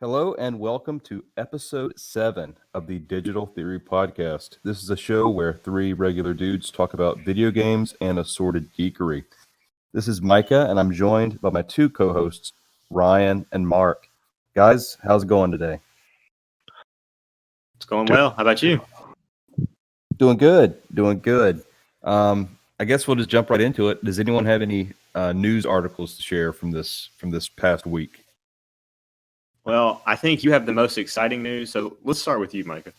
Hello and welcome to episode 7 of the Digital Theory Podcast. This is a show where three regular dudes talk about video games and assorted geekery. This is Micah, and I'm joined by my two co hosts, Ryan and Mark. Guys, how's it going today? It's going well. How about you? Doing good. Doing good. I guess we'll just jump right into it. Does anyone have any news articles to share from this past week? Well, I think you have the most exciting news, so let's start with you, Micah.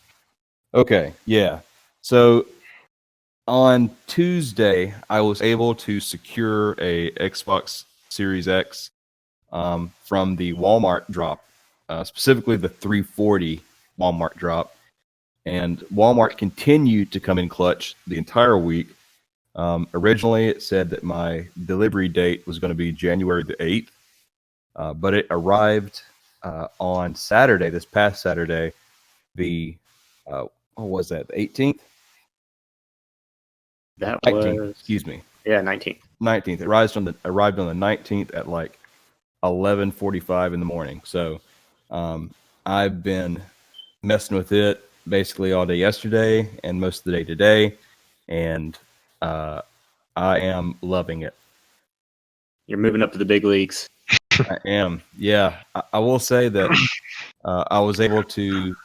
Okay, yeah. So on Tuesday, I was able to secure a Xbox Series X from the Walmart drop, specifically the 340 Walmart drop. And Walmart continued to come in clutch the entire week. Originally, it said that my delivery date was going to be January the 8th, but it arrived on Saturday, this past Saturday, what was that, the 18th? That 19th, was, excuse me. Yeah, 19th. 19th. It arrived on the 19th at like 11:45 in the morning. So I've been messing with it basically all day yesterday and most of the day today, and I am loving it. You're moving up to the big leagues. I am. Yeah, I will say that I was able to,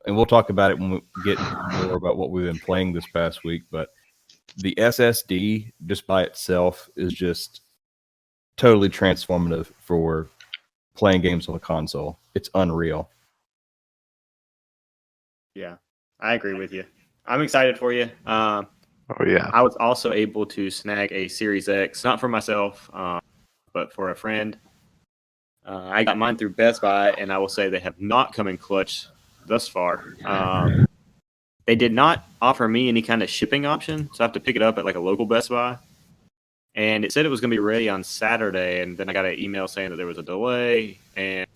and we'll talk about it when we get more about what we've been playing this past week, but the SSD just by itself is just totally transformative for playing games on the console. It's unreal. Yeah, I agree with you. I'm excited for you. Oh, yeah. I was also able to snag a Series X, not for myself, but for a friend. I got mine through Best Buy, and I will say they have not come in clutch thus far. They did not offer me any kind of shipping option, so I have to pick it up at like a local Best Buy. And it said it was going to be ready on Saturday, and then I got an email saying that there was a delay, and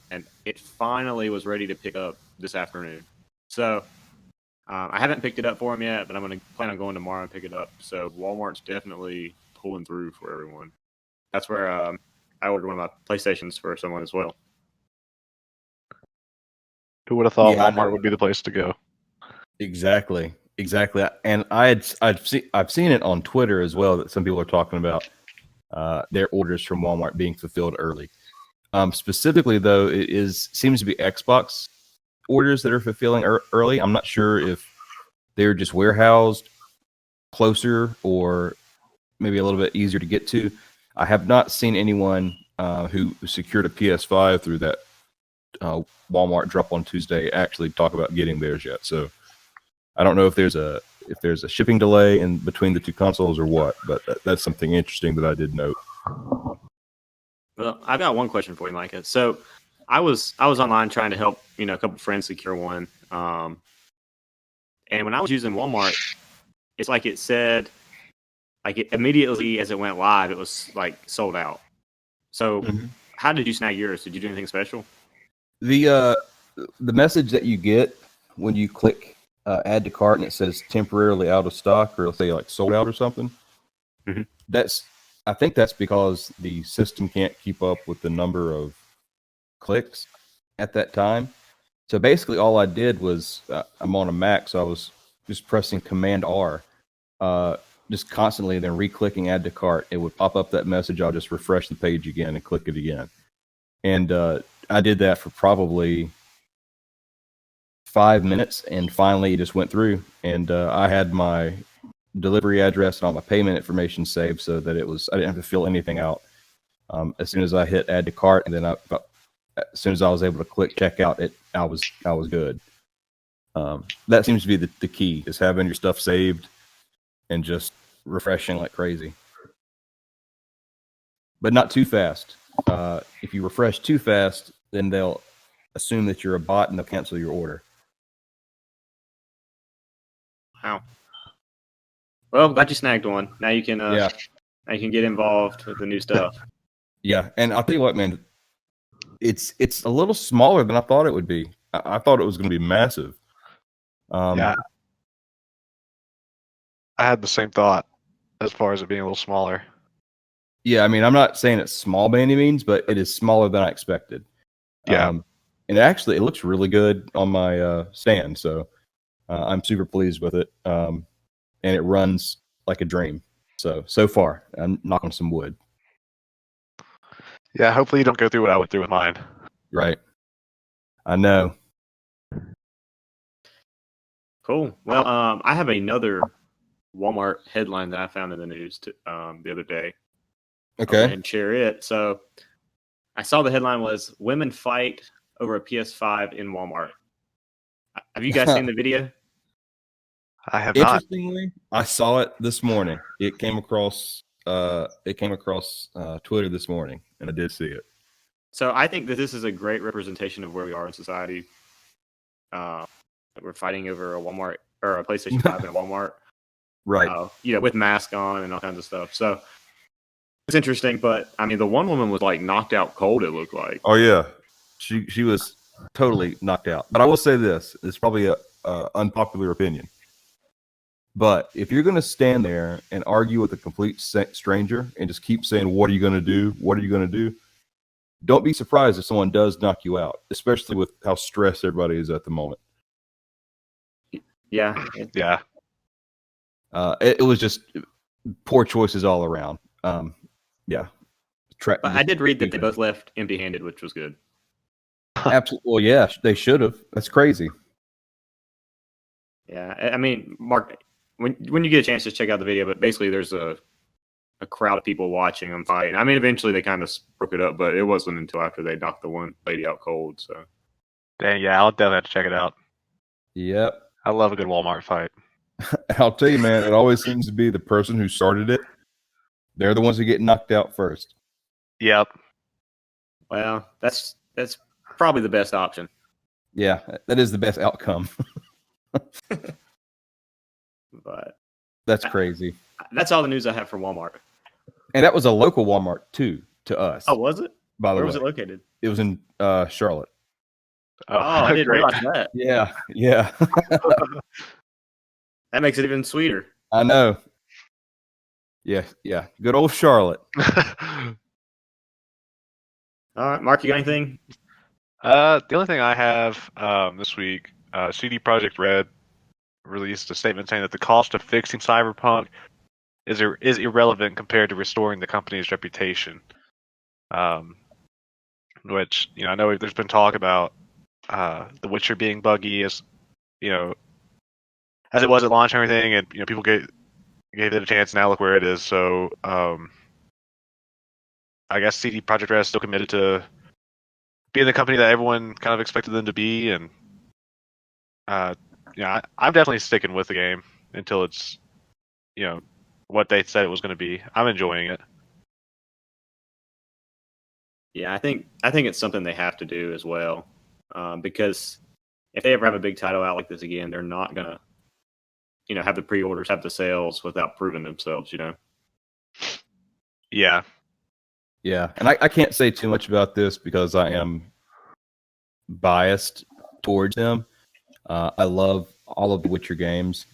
it finally was ready to pick up this afternoon. So I haven't picked it up for him yet, but I'm going to plan on going tomorrow and pick it up. So Walmart's definitely pulling through for everyone. That's where I ordered one of my PlayStations for someone as well. Who would have thought Yeah, Walmart would be the place to go? Exactly. And I've seen it on Twitter as well that some people are talking about their orders from Walmart being fulfilled early. Specifically, though, seems to be Xbox orders that are fulfilling early. I'm not sure if they're just warehoused closer or maybe a little bit easier to get to. I have not seen anyone who secured a PS5 through that Walmart drop on Tuesday actually talk about getting theirs yet. So I don't know if there's a shipping delay in between the two consoles or what, but that's something interesting that I did note. Well, I've got one question for you, Micah. So I was online trying to help a couple friends secure one, and when I was using Walmart, it's like it said, like it, immediately as it went live, it was like sold out. So how did you snag yours? Did you do anything special? The message that you get when you click add to cart and it says temporarily out of stock, or it'll say like sold out or something. I think that's because the system can't keep up with the number of clicks at that time. So basically all I did was I'm on a Mac, so I was just pressing Command R just constantly, then re-clicking add to cart. It would pop up that message. I'll just refresh the page again and click it again. And I did that for probably 5 minutes, and finally it just went through. And I had my delivery address and all my payment information saved, so that I didn't have to fill anything out. As soon as I hit add to cart, and then as soon as I was able to click checkout, I was good. That seems to be the key, is having your stuff saved and just refreshing like crazy, but not too fast. If you refresh too fast, then they'll assume that you're a bot and they'll cancel your order. Wow. Well, glad you snagged one. Now you can now you can get involved with the new stuff. Yeah, and I'll tell you what, man, it's a little smaller than I thought it would be. I thought it was going to be massive. Yeah, I had the same thought as far as it being a little smaller. Yeah, I mean, I'm not saying it's small by any means, but it is smaller than I expected. Yeah. and actually, it looks really good on my stand. So I'm super pleased with it, and it runs like a dream. So far, I'm knocking some wood. Yeah, hopefully you don't go through what I went through with mine. Right. I know. Cool. Well, I have another Walmart headline that I found in the news the other day. I'll go ahead Okay. and share it. So I saw the headline was "Women Fight Over a PS5 in Walmart." Have you guys seen the video? I have not. Interestingly, I saw it this morning. It came across Twitter this morning, and I did see it. So I think that this is a great representation of where we are in society. We're fighting over a Walmart or a PlayStation 5 in a Walmart, Right. with mask on and all kinds of stuff. So it's interesting, but I mean, the one woman was like knocked out cold. It looked like. Oh yeah, she was totally knocked out. But I will say this: it's probably a unpopular opinion. But if you're going to stand there and argue with a complete stranger and just keep saying, "What are you going to do? What are you going to do?" Don't be surprised if someone does knock you out, especially with how stressed everybody is at the moment. Yeah. Yeah. It was just poor choices all around. Yeah. But I did read that they both left empty-handed, which was good. Absolutely. Well, yeah, they should have. That's crazy. Yeah, I mean, Mark, when you get a chance, just check out the video. But basically, there's a crowd of people watching them fight. I mean, eventually they kind of broke it up, but it wasn't until after they knocked the one lady out cold. So, Dang, yeah, I'll definitely have to check it out. Yep. I love a good Walmart fight. I'll tell you, man, it always seems to be the person who started it. They're the ones who get knocked out first. Yep. well, that's probably the best option. Yeah, that is the best outcome. But That's crazy. that's all the news I have for Walmart. And that was a local Walmart too to us. Oh, was it? By the Where way, was it located? it was in Charlotte. Oh, I didn't great. realize that. Yeah, yeah. That makes it even sweeter. I know. Yeah, yeah. Good old Charlotte. All right, Mark, you got anything? The only thing I have this week, CD Projekt Red released a statement saying that the cost of fixing Cyberpunk is irrelevant compared to restoring the company's reputation. Which I know there's been talk about The Witcher being buggy as as it was at launch and everything, and people gave it a chance. Now look where it is. So I guess CD Projekt Red is still committed to being the company that everyone kind of expected them to be, and I'm definitely sticking with the game until it's what they said it was going to be. I'm enjoying it. Yeah, I think it's something they have to do as well, because if they ever have a big title out like this again, they're not gonna, have the pre-orders, have the sales without proving themselves. Yeah. Yeah, and I can't say too much about this because I am biased towards them. I love all of the Witcher games.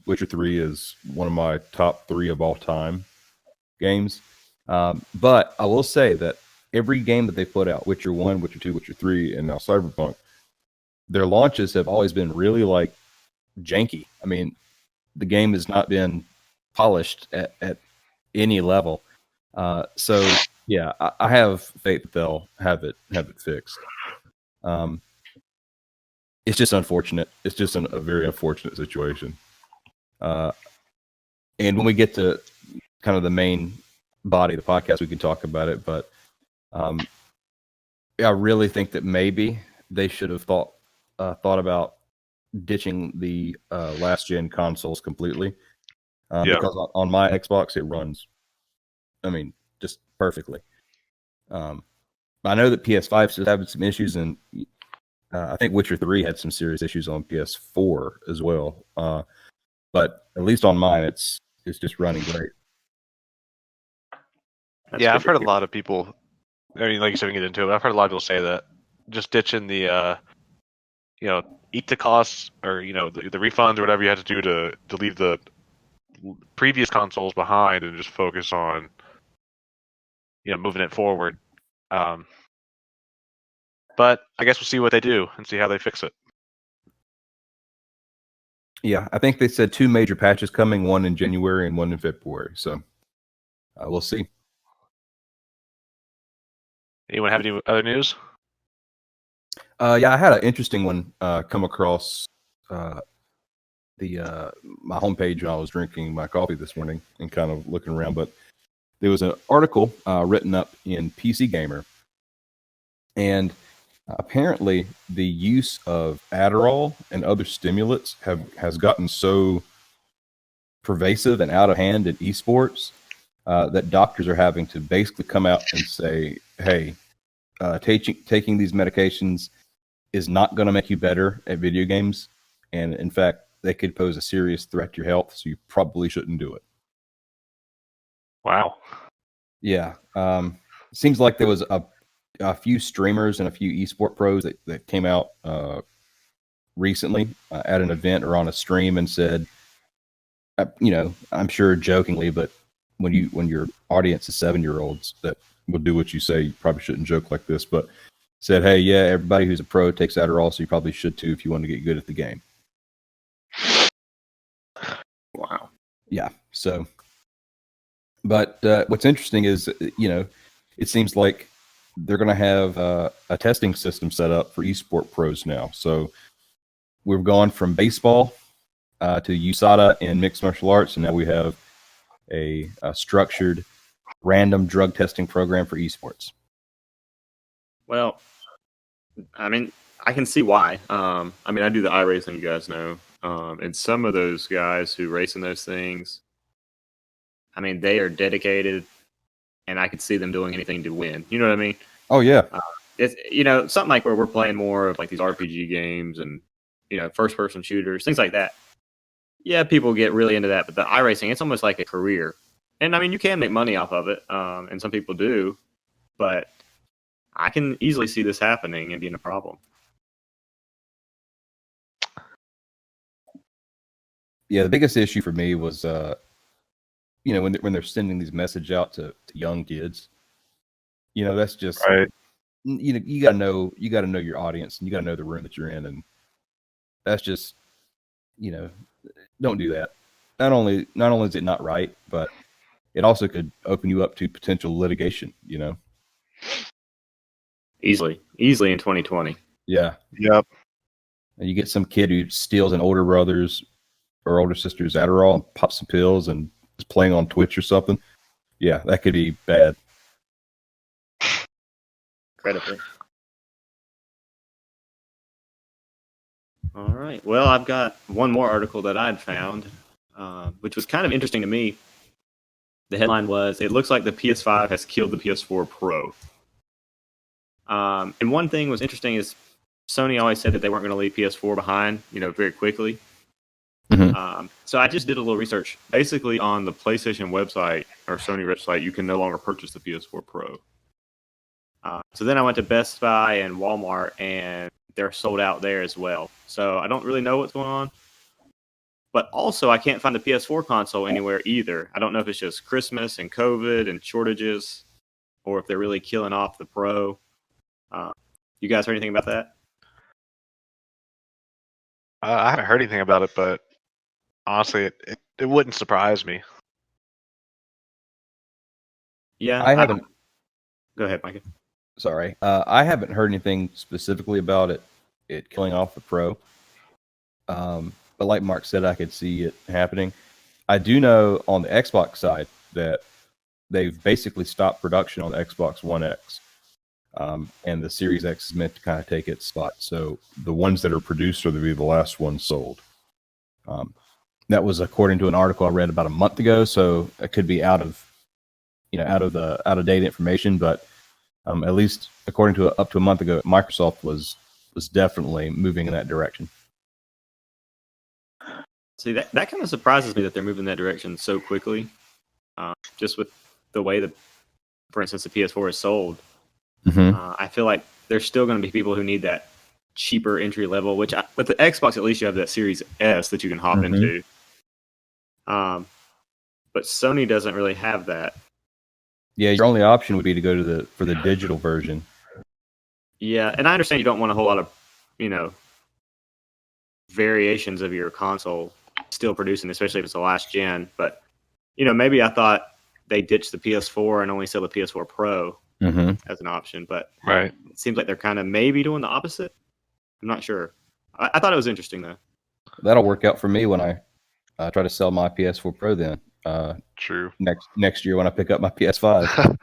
Witcher 3 is one of my top 3 of all time games. But I will say that every game that they put out, Witcher 1, Witcher 2, Witcher 3, and now Cyberpunk, their launches have always been really like janky. I mean, the game has not been polished at any level. So yeah, I have faith that they'll have it fixed. It's just unfortunate. It's just a very unfortunate situation. And when we get to kind of the main body of the podcast, we can talk about it. But I really think that maybe they should have thought about ditching the last gen consoles completely. Because on my Xbox it runs, I mean, just perfectly. I know that PS5 still having some issues, and I think Witcher 3 had some serious issues on PS4 as well. But at least on mine, it's just running great. I've heard a lot of people. I mean, like you said, we can get into it. But I've heard a lot of people say that just ditching the, eat the costs or the refunds or whatever you had to do to leave the previous consoles behind and just focus on moving it forward. But I guess we'll see what they do and see how they fix it. Yeah, I think they said 2 major patches coming, one in January and one in February. So we'll see. Anyone have any other news? Yeah, I had an interesting one come across the my homepage when I was drinking my coffee this morning and kind of looking around. But there was an article written up in PC Gamer, and apparently the use of Adderall and other stimulants has gotten so pervasive and out of hand in esports that doctors are having to basically come out and say, "Hey, taking these medications is not going to make you better at video games, and in fact, they could pose a serious threat to your health. So you probably shouldn't do it." Wow. Yeah, seems like there was a few streamers and a few esport pros that came out recently at an event or on a stream and said, I'm sure jokingly, but when your audience is 7-year-olds that will do what you say, you probably shouldn't joke like this, but said, "Hey, yeah, everybody who's a pro takes Adderall, so you probably should too if you want to get good at the game." Wow. Yeah. So, but what's interesting is, it seems like they're going to have a testing system set up for esport pros now. So we've gone from baseball to USADA and mixed martial arts, and now we have a structured random drug testing program for esports. Well, I mean, I can see why. I mean, I do the iRacing, you guys know, and some of those guys who race in those things, I mean, they are dedicated, and I could see them doing anything to win. You know what I mean? Oh yeah, It's something like where we're playing more of like these RPG games and first person shooters, things like that. Yeah, people get really into that, but the iRacing, it's almost like a career, and I mean, you can make money off of it, and some people do, but I can easily see this happening and being a problem. yeah. The biggest issue for me was, when they're sending these message out to young kids, that's just Right. You gotta know your audience, and you gotta know the room that you're in, and that's just don't do that. Not only is it not right, but it also could open you up to potential litigation. Easily in 2020. Yeah. Yep. And you get some kid who steals an older brother's or older sister's Adderall and pops some pills and is playing on Twitch or something. Yeah, that could be bad. Incredibly. All right. Well, I've got one more article that I'd found, which was kind of interesting to me. The headline was, "It looks like the PS5 has killed the PS4 Pro." And one thing was interesting is Sony always said that they weren't going to leave PS4 behind, very quickly. So I just did a little research. Basically, on the PlayStation website or Sony website, you can no longer purchase the PS4 Pro. So then I went to Best Buy and Walmart, and they're sold out there as well. So I don't really know what's going on. But also, I can't find the PS4 console anywhere either. I don't know if it's just Christmas and COVID and shortages, or if they're really killing off the Pro. You guys heard anything about that? I haven't heard anything about it, but honestly, it wouldn't surprise me. Yeah, I haven't. Go ahead, Micah. Sorry, I haven't heard anything specifically about it killing off the Pro. But like Mark said, I could see it happening. I do know on the Xbox side that they've basically stopped production on the Xbox One X, and the Series X is meant to kind of take its spot. So the ones that are produced are to be the last ones sold. That was according to an article I read about a month ago. So it could be out of date information, but at least according to up to a month ago, Microsoft was definitely moving in that direction. See, that kind of surprises me that they're moving that direction so quickly. Just with the way that, for instance, the PS4 is sold, I feel like there's still going to be people who need that cheaper entry level. With the Xbox, at least you have that Series S that you can hop into. But Sony doesn't really have that. Yeah, your only option would be to go for the digital version, Yeah, and I understand you don't want a whole lot of, you know, variations of your console still producing, especially if it's the last gen. But maybe I thought they ditched the PS4 and only sell the PS4 Pro Mm-hmm. as an option. But Right. it seems like they're kind of maybe doing the opposite. I'm not sure. I thought it was interesting though. That'll work out for me when I try to sell my PS4 Pro then True. next year when I pick up my PS5.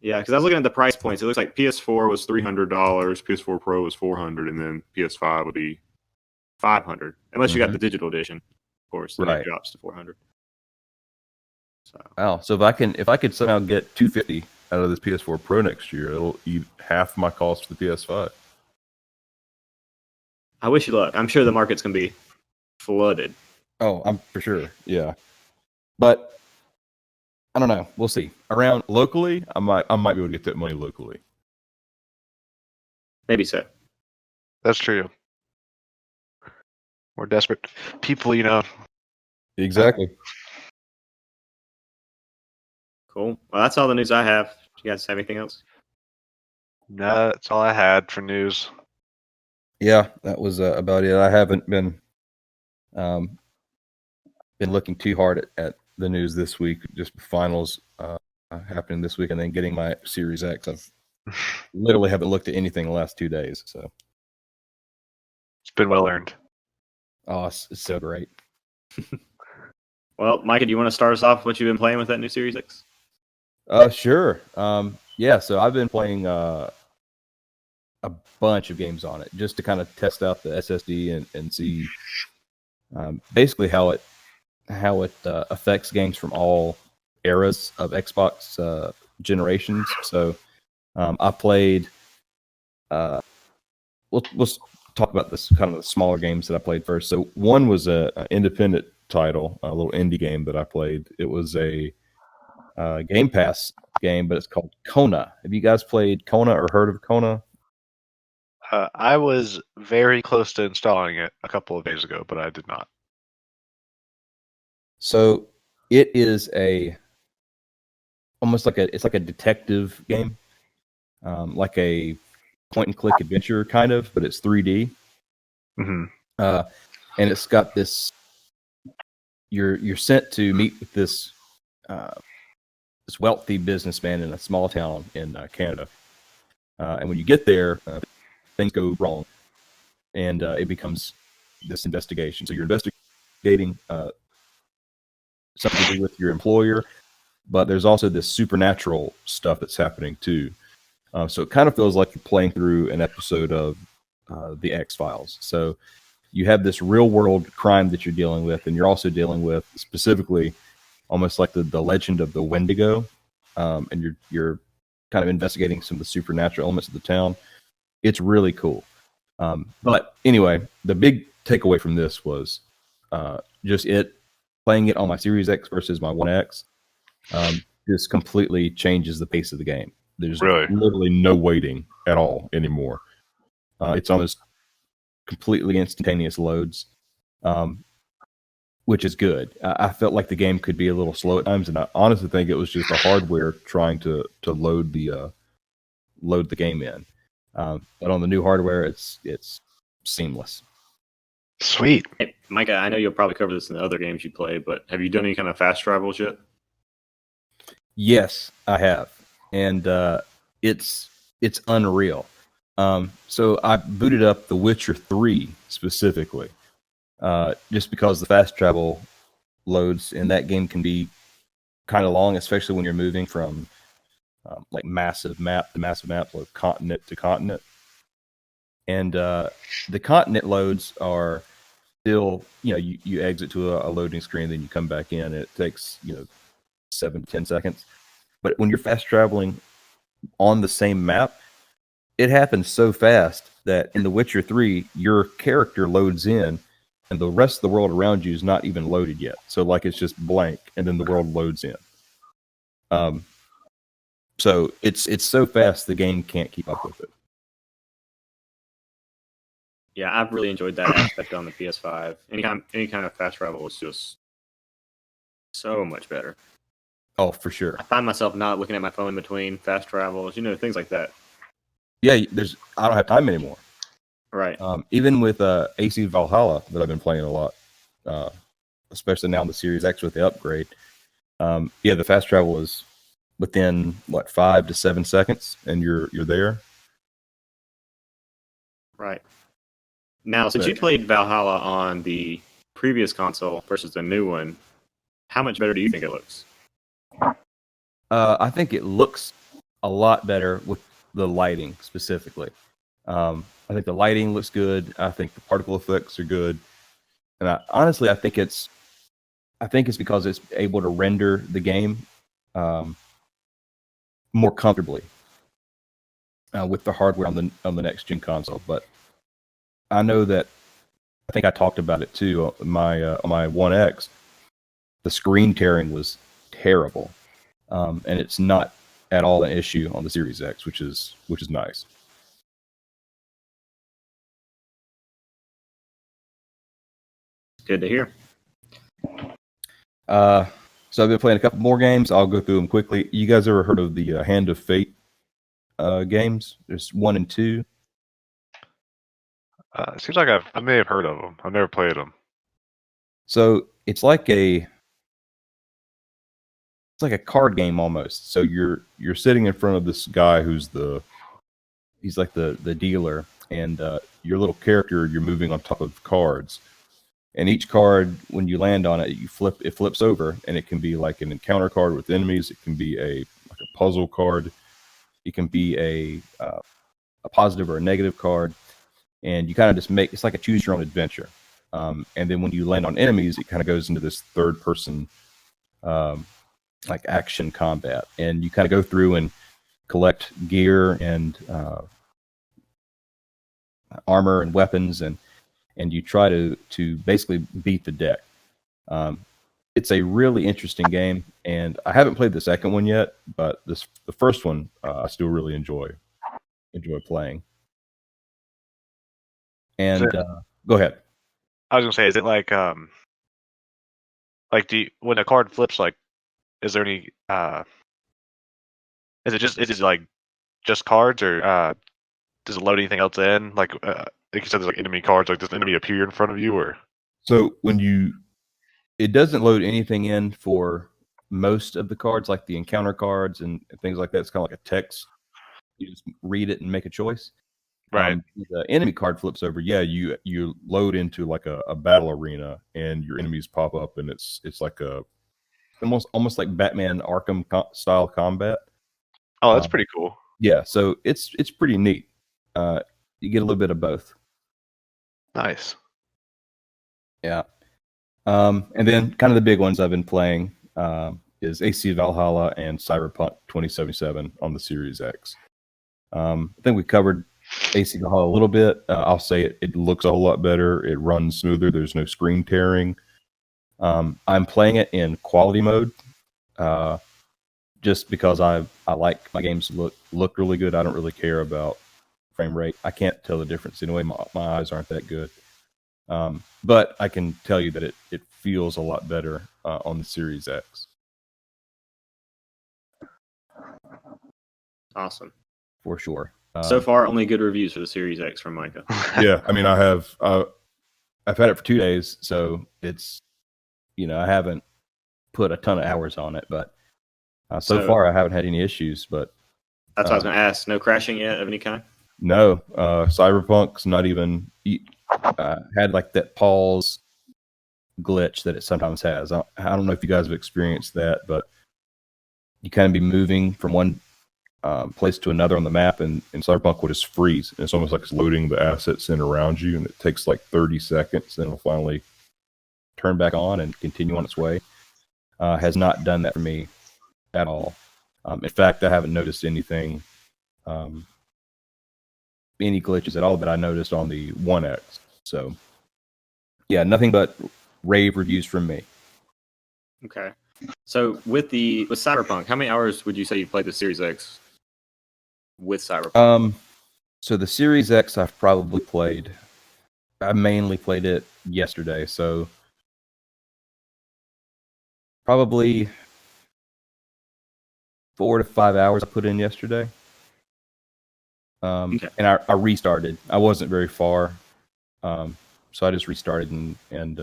Yeah, because I was looking at the price points. It looks like PS4 was $300, PS4 Pro was $400, and then PS5 would be $500, unless you got the digital edition, of course. Then Right. it drops to $400. So Wow. So if I could somehow get $250 out of this PS4 Pro next year, it'll eat half my cost for the PS5. I wish you luck. I'm sure the market's gonna be flooded. Oh, I'm for sure. Yeah. But I don't know. We'll see. Around locally, I might be able to get that money locally. Maybe so. That's true. We're desperate people, Exactly. Cool. Well, that's all the news I have. Do you guys have anything else? No, that's all I had for news. Yeah, that was about it. I haven't been looking too hard at the news this week. Just finals happening this week, and then getting my Series X. I've literally haven't looked at anything the last 2 days. So, It's been well earned. oh, it's so great. Well, Micah, do you want to start us off what you've been playing with that new Series X? Sure. Yeah. So I've been playing a bunch of games on it just to kind of test out the SSD and see basically how it affects games from all eras of Xbox generations. So I played. Let's talk about this kind of the smaller games that I played first. So one was an independent title, a little indie game that I played. It was a Game Pass game, but it's called Kona. Have you guys played Kona or heard of Kona? I was very close to installing it a couple of days ago, but I did not. So it is almost like it's like a detective game, like a point and click adventure kind of, but it's 3D. Mm-hmm. And it's got this. You're sent to meet with this wealthy businessman in a small town in Canada, and when you get there, things go wrong, and it becomes this investigation. So you're investigating something to do with your employer, but there's also this supernatural stuff that's happening too. So it kind of feels like you're playing through an episode of the X-Files. So you have this real world crime that you're dealing with, and you're also dealing with specifically almost like the legend of the Wendigo, and you're kind of investigating some of the supernatural elements of the town. It's really cool. But anyway, the big takeaway from this was just playing it on my Series X versus my One X. Just completely changes the pace of the game. There's literally no waiting at all anymore. It's almost completely instantaneous loads, which is good. I felt like the game could be a little slow at times, and I honestly think it was just the hardware trying to load the game in. But on the new hardware, it's seamless. Sweet. Hey, Micah, I know you'll probably cover this in the other games you play, but have you done any kind of fast travels yet? Yes, I have, and it's unreal. So I booted up The Witcher 3 specifically, just because the fast travel loads in that game can be kind of long, especially when you're moving from like massive map to massive map, or continent to continent. And the continent loads are still, you exit to a loading screen, then you come back in, and it takes 7 to 10 seconds. But when you're fast traveling on the same map, it happens so fast that in The Witcher 3, your character loads in, and the rest of the world around you is not even loaded yet. So like it's just blank, and then the world loads in. So it's so fast the game can't keep up with it. Yeah, I've really enjoyed that aspect on the PS5. Any kind of fast travel is just so much better. Oh, for sure. I find myself not looking at my phone in between fast travels, things like that. Yeah, I don't have time anymore. Right. Even with AC Valhalla that I've been playing a lot, especially now on the Series X with the upgrade. Yeah, the fast travel is within 5 to 7 seconds, and you're there. Right. Now, since you played Valhalla on the previous console versus the new one, how much better do you think it looks? I think it looks a lot better with the lighting specifically. I think the lighting looks good. I think the particle effects are good, and honestly, I think it's because it's able to render the game more comfortably with the hardware on the next gen console. But I know that I think I talked about it too on my One X. The screen tearing was terrible, and it's not at all an issue on the Series X, which is nice. Good to hear. So I've been playing a couple more games. I'll go through them quickly. You guys ever heard of the Hand of Fate games? There's 1 and 2. It seems like I may have heard of them. I've never played them. So it's like a card game almost. So you're sitting in front of this guy he's like the dealer, and your little character, you're moving on top of cards. And each card, when you land on it, it flips over, and it can be like an encounter card with enemies. It can be a puzzle card. It can be a positive or a negative card, and you kind of just it's like a choose your own adventure. And then when you land on enemies, it kind of goes into this third person like action combat, and you kind of go through and collect gear and armor and weapons, and you try to basically beat the deck. It's a really interesting game, and I haven't played the second one yet, but the first one I still really enjoy playing. And go ahead. I was gonna say, is it like when a card flips, like, is there any is it like just cards, or does it load anything else in? Like you said, there's like enemy cards. Like, does the enemy appear in front of you, or? So it doesn't load anything in for most of the cards, like the encounter cards and things like that. It's kind of like a text. You just read it and make a choice. Right. The enemy card flips over. Yeah, you load into like a battle arena, and your enemies pop up, and it's like almost like Batman Arkham style combat. Oh, that's pretty cool. Yeah, so it's pretty neat. You get a little bit of both. Nice. Yeah. And then kind of the big ones I've been playing is AC Valhalla and Cyberpunk 2077 on the Series X. I think we covered AC Valhalla a little bit. I'll say it looks a whole lot better. It runs smoother. There's no screen tearing. I'm playing it in quality mode just because I like my games to look really good. I don't really care about frame rate. I can't tell the difference anyway. My eyes aren't that good. But I can tell you that it feels a lot better on the Series X. Awesome. For sure. So far, only good reviews for the Series X from Micah. Yeah, I mean, I've had it for 2 days, so it's, I haven't put a ton of hours on it, but so far I haven't had any issues. But that's what I was going to ask. No crashing yet of any kind? No, Cyberpunk's not even had like that pause glitch that it sometimes has. I don't know if you guys have experienced that, but you kind of be moving from one place to another on the map, and Cyberpunk will just freeze. And it's almost like it's loading the assets in around you, and it takes like 30 seconds, then it'll finally turn back on and continue on its way. Has not done that for me at all. In fact, I haven't noticed anything, any glitches at all that I noticed on the One X. So, yeah, nothing but rave reviews from me. Okay. So with Cyberpunk, how many hours would you say you played the Series X with Cyberpunk? So the Series X I mainly played it yesterday, so probably 4 to 5 hours I put in yesterday. Okay. And I restarted. I wasn't very far, so I just restarted, and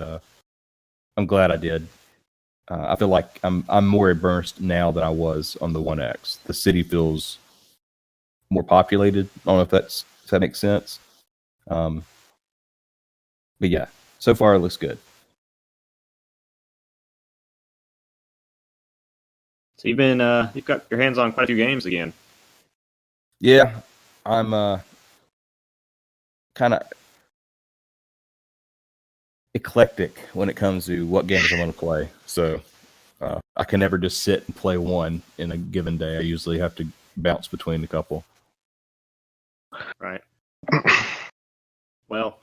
I'm glad I did. I feel like I'm more immersed now than I was on the One X. The city feels more populated. I don't know if that makes sense. Um, but yeah, so far it looks good. So you've got your hands on quite a few games again. Yeah, I'm kind of eclectic when it comes to what games I'm going to play. So I can never just sit and play one in a given day. I usually have to bounce between a couple. Right. Well,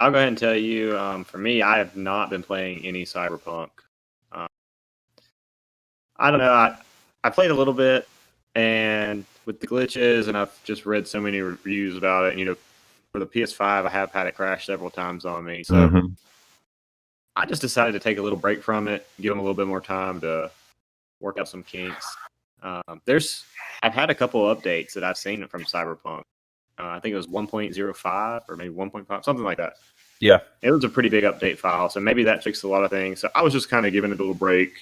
I'll go ahead and tell you. For me, I have not been playing any Cyberpunk. Um, I don't know. I played a little bit, and with the glitches, and I've just read so many reviews about it. And, for the PS5, I have had it crash several times on me. So Mm-hmm. I just decided to take a little break from it, give them a little bit more time to work out some kinks. I've had a couple updates that I've seen from Cyberpunk. I think it was 1.05 or maybe 1.5, something like that. Yeah. It was a pretty big update file, so maybe that fixed a lot of things. So I was just kind of giving it a little break.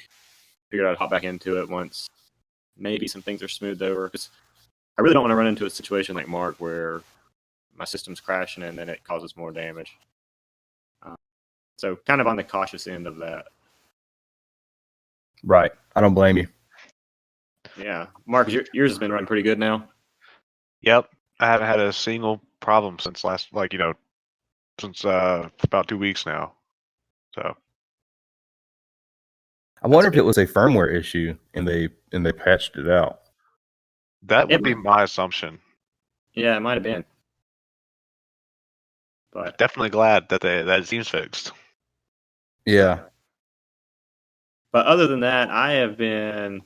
Figured I'd hop back into it once maybe some things are smoothed over, because I really don't want to run into a situation like Mark where my system's crashing and then it causes more damage. So kind of on the cautious end of that. Right. I don't blame you. Yeah, Mark, yours has been running pretty good now. Yep, I haven't had a single problem since since about 2 weeks now. So I wonder That's if it good. was a firmware issue and they patched it out. that It would be might, my assumption. yeah, it might have been, but Definitely glad that it seems fixed. Yeah. but other than that, I have been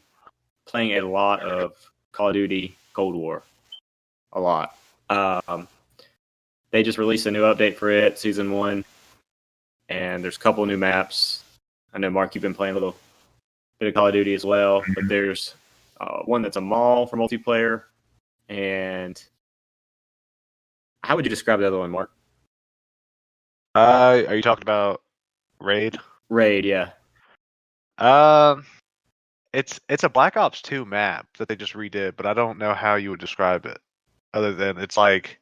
playing a lot of Call of Duty Cold War. A lot. They just released a new update for it, Season 1, and there's a couple new maps. I know, Mark, you've been playing a little bit of Call of Duty as well, but there's one that's a mall for multiplayer, and how would you describe the other one, Mark? Are you talking about Raid? Raid, yeah. Um, it's a Black Ops 2 map that they just redid, but I don't know how you would describe it, other than it seems like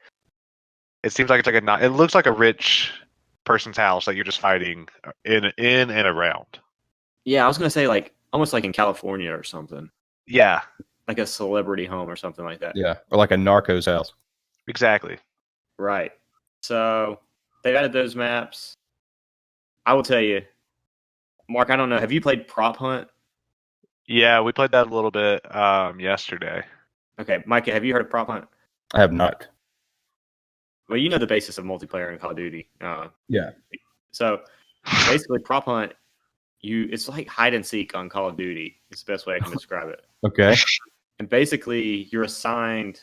it's like it looks like a rich person's house that you're just fighting in and around. Yeah, I was going to say almost like in California or something, Yeah, like a celebrity home or something like that. Yeah. Or like a Narcos house. exactly. Right. So they've added those maps. I will tell you, Mark, I don't know. Have you played Prop Hunt? Yeah, we played that a little bit yesterday. Okay, Micah, have you heard of Prop Hunt? I have not. Well, you know the basis of multiplayer in Call of Duty. Yeah. So basically, Prop Hunt, it's like hide and seek on Call of Duty. It's the best way I can describe it. Okay. And basically, you're assigned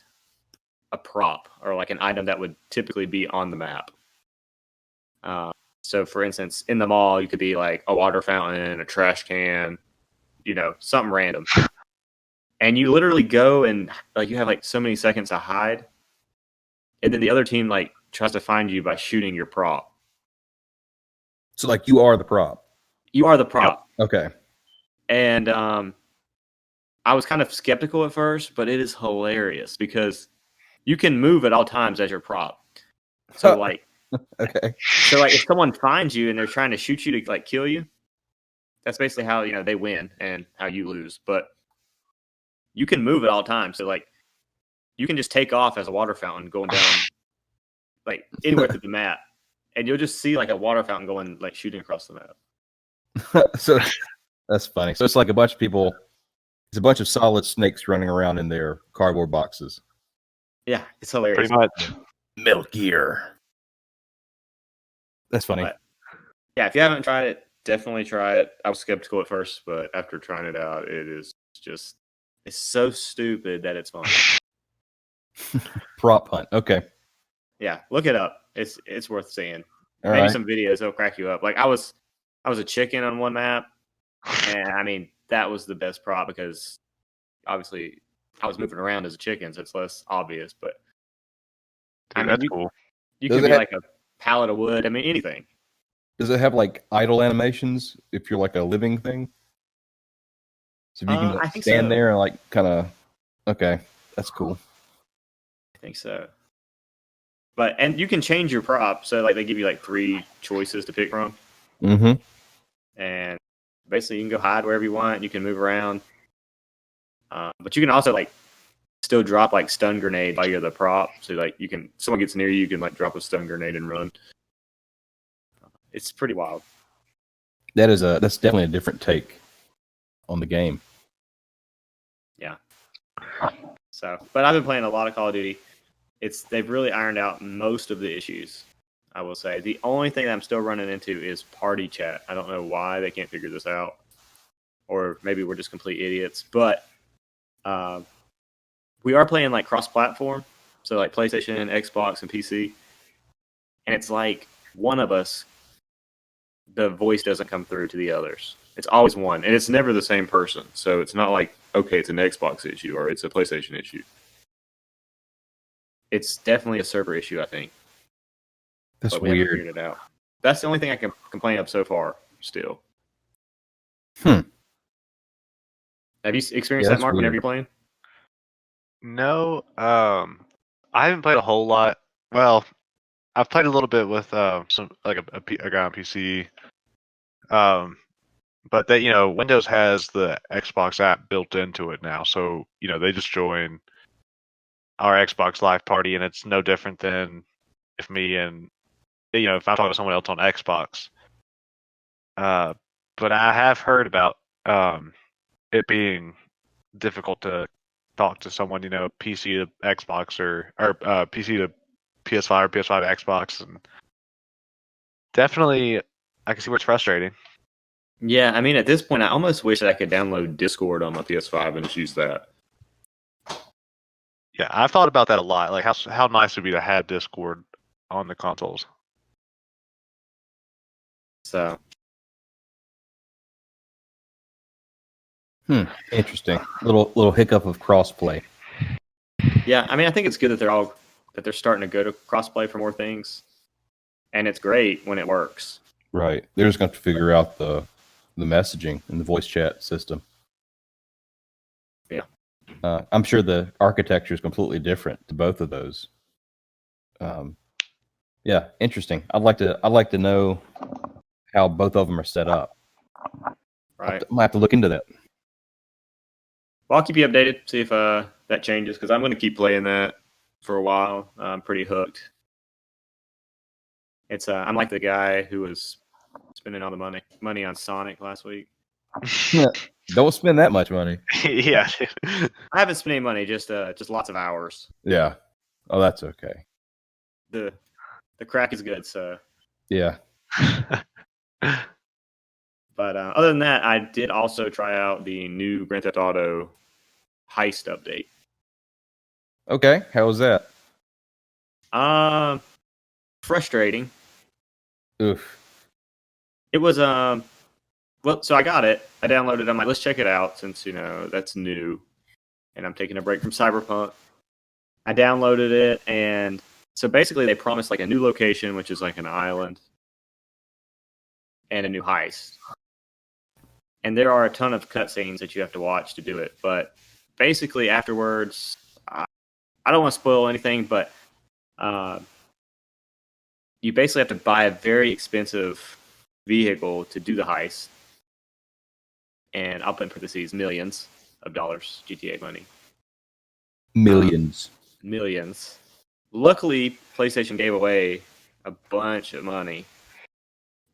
a prop or like an item that would typically be on the map. So, for instance, in the mall, you could be like a water fountain, a trash can, something random. And you literally go and you have like so many seconds to hide, and then the other team tries to find you by shooting your prop. So like you are the prop. You are the Yep. prop. Okay. And I was kind of skeptical at first, but it is hilarious because you can move at all times as your prop. So Okay. if someone finds you and they're trying to shoot you to kill you, that's basically how they win and how you lose. But you can move at all times. So you can just take off as a water fountain going down anywhere through the map, and you'll just see a water fountain going shooting across the map. So that's funny. So it's like a bunch of people. It's a bunch of solid snakes running around in their cardboard boxes. Yeah, it's hilarious. Pretty much. Metal Gear. That's funny. But, yeah, if you haven't tried it, definitely try it. I was skeptical at first, but after trying it out, it's so stupid that it's fun. Prop hunt. Okay. Yeah, look it up. It's worth seeing. All Maybe right. some videos will crack you up. I was a chicken on one map, and I mean that was the best prop because obviously I was moving around as a chicken, so it's less obvious. But I mean, That's cool. you Does could it be have- like a pallet of wood. I mean, anything. Does it have like idle animations if you're like a living thing? So if you can I like, think stand so. there and like kind of, okay, that's cool. I think so. And you can change your prop. So like they give you like 3 choices to pick from, Mm-hmm. and basically you can go hide wherever you want. You can move around, but you can also like still drop like stun grenade while you're the prop. So like someone gets near you, you can like drop a stun grenade and run. It's pretty wild. That's definitely a different take on the game. Yeah. So, but I've been playing a lot of Call of Duty. They've really ironed out most of the issues. I will say the only thing that I'm still running into is party chat. I don't know why they can't figure this out, or maybe we're just complete idiots. But we are playing like cross-platform, so like PlayStation, Xbox, and PC. And it's like one of us, the voice doesn't come through to the others. It's always one, and it's never the same person. So it's not like, okay, it's an Xbox issue or it's a PlayStation issue. It's definitely a server issue, I think. That's But we haven't weird. figured it out. That's the only thing I can complain of so far. Still, Hmm. have you experienced Yeah, that, that's Mark? Whenever weird. you're playing, No, I haven't played a whole lot. Well, I've played a little bit with some like a guy on PC. Um, but that Windows has the Xbox app built into it now, so they just join our Xbox Live party, and it's no different than if me and if I'm talking to someone else on Xbox. But I have heard about it being difficult to talk to someone, PC to Xbox or PC to PS5 or PS5 to Xbox, and definitely I can see where it's frustrating. yeah. I mean, at this point, I almost wish that I could download Discord on my PS5 and just use that. Yeah, I've thought about that a lot. Like how nice it would be to have Discord on the consoles. So Interesting. Little hiccup of crossplay. yeah, I mean, I think it's good that they're starting to go to crossplay for more things, and it's great when it works. Right. They're just going to figure out the messaging and the voice chat system. Yeah. I'm sure the architecture is completely different to both of those. Yeah, interesting. I'd like to know how both of them are set up. Right. I might have to look into that. Well, I'll keep you updated. See if that changes because I'm going to keep playing that for a while. I'm pretty hooked. I'm like the guy who was spending all the money on Sonic last week. Don't spend that much money. Yeah. I haven't spent any money, just lots of hours. Yeah. Oh, that's okay. The crack is good. So, Yeah. but other than that, I did also try out the new Grand Theft Auto heist update. Okay. How was that? Frustrating. Oof. It was well, so I got it. I downloaded it. I'm like, let's check it out since that's new, and I'm taking a break from Cyberpunk. I downloaded it, and so basically they promised like a new location, which is like an island, and a new heist. And there are a ton of cutscenes that you have to watch to do it. But basically afterwards, I don't want to spoil anything, but you basically have to buy a very expensive vehicle to do the heist. And I'll put in parentheses millions of dollars, GTA money. Millions. Millions. Luckily, PlayStation gave away a bunch of money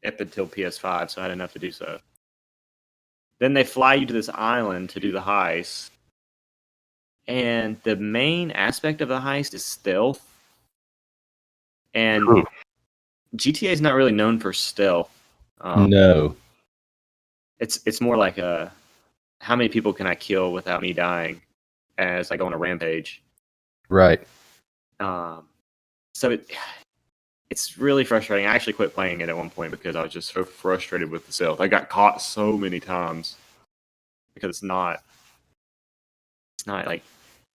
up until PS5, so I had enough to do so. Then they fly you to this island to do the heist. And the main aspect of the heist is stealth. And Ooh. GTA is not really known for stealth. No. It's more like how many people can I kill without me dying as I go on a rampage. Right. So it's really frustrating. I actually quit playing it at one point because I was just so frustrated with the stealth. I got caught so many times because it's not like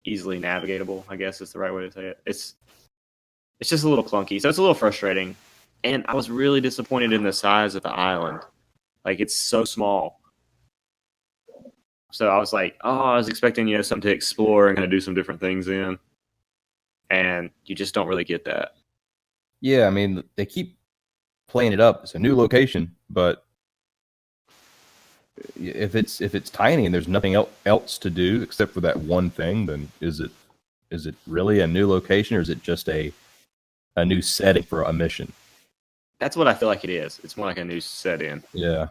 easily navigatable, I guess is the right way to say it. It's just a little clunky, so it's a little frustrating. And I was really disappointed in the size of the island. Like, it's so small. So I was like, oh, I was expecting, something to explore and kind of do some different things in. And you just don't really get that. Yeah, I mean, they keep playing it up. It's a new location, but if it's tiny and there's nothing else to do except for that one thing, then is it really a new location, or is it just a new setting for a mission? That's what I feel like it is. It's more like a new set-in. Yeah.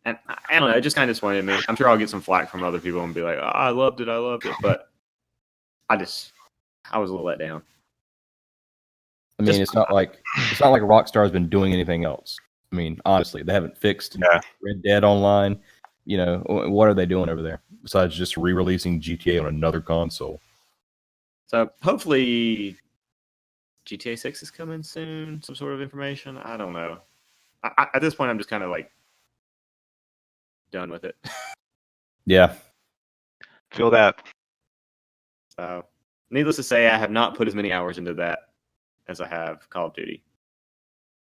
And I don't know, it just kind of disappointed me. I'm sure I'll get some flack from other people and be like, oh, I loved it. But I was a little let down. I mean, it's not like Rockstar's been doing anything else. I mean, honestly, they haven't fixed Red Dead Online. What are they doing over there besides just re-releasing GTA on another console? So hopefully GTA 6 is coming soon, some sort of information. I don't know. At this point, I'm just kind of like done with it. Yeah. Feel that. So, needless to say, I have not put as many hours into that as I have Call of Duty.